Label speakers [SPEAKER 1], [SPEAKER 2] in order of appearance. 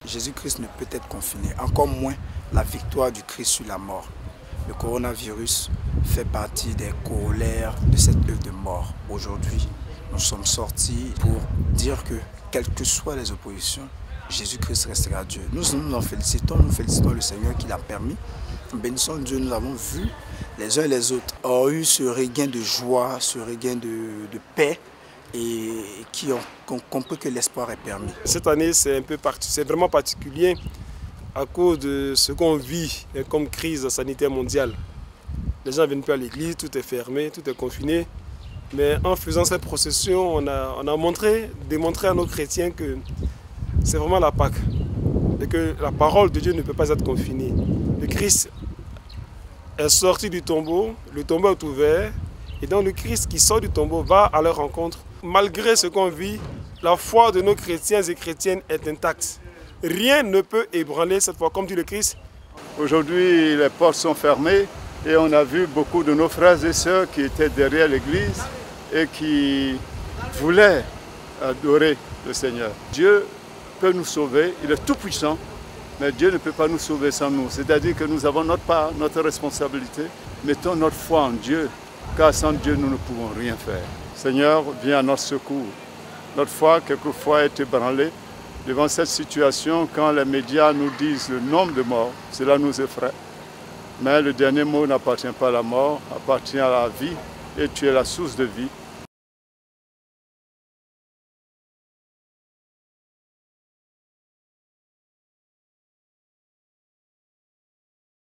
[SPEAKER 1] Jésus-Christ ne peut être confiné, encore moins la victoire du Christ sur la mort. Le coronavirus fait partie des corollaires de cette œuvre de mort. Aujourd'hui, nous sommes sortis pour dire que, quelles que soient les oppositions, Jésus-Christ restera Dieu. Nous félicitons le Seigneur qui l'a permis. Bénissons Dieu, nous avons vu les uns et les autres ont eu ce regain de joie, ce regain de paix et qui ont compris que l'espoir est permis.
[SPEAKER 2] Cette année, c'est vraiment particulier à cause de ce qu'on vit comme crise sanitaire mondiale. Les gens ne viennent plus à l'église, tout est fermé, tout est confiné. Mais en faisant cette procession, on a démontré à nos chrétiens que c'est vraiment la Pâque et que la parole de Dieu ne peut pas être confinée. Le Christ est sorti du tombeau, le tombeau est ouvert, et donc le Christ qui sort du tombeau va à leur rencontre. Malgré ce qu'on vit, la foi de nos chrétiens et chrétiennes est intacte. Rien ne peut ébranler cette foi, comme dit le Christ.
[SPEAKER 3] Aujourd'hui, les portes sont fermées et on a vu beaucoup de nos frères et sœurs qui étaient derrière l'église et qui voulaient adorer le Seigneur. Dieu peut nous sauver, il est tout puissant. Mais Dieu ne peut pas nous sauver sans nous. C'est-à-dire que nous avons notre part, notre responsabilité. Mettons notre foi en Dieu, car sans Dieu, nous ne pouvons rien faire. Seigneur, viens à notre secours. Notre foi, quelquefois, est ébranlée devant cette situation. Quand les médias nous disent le nombre de morts, cela nous effraie. Mais le dernier mot n'appartient pas à la mort, appartient à la vie. Et tu es la source de vie.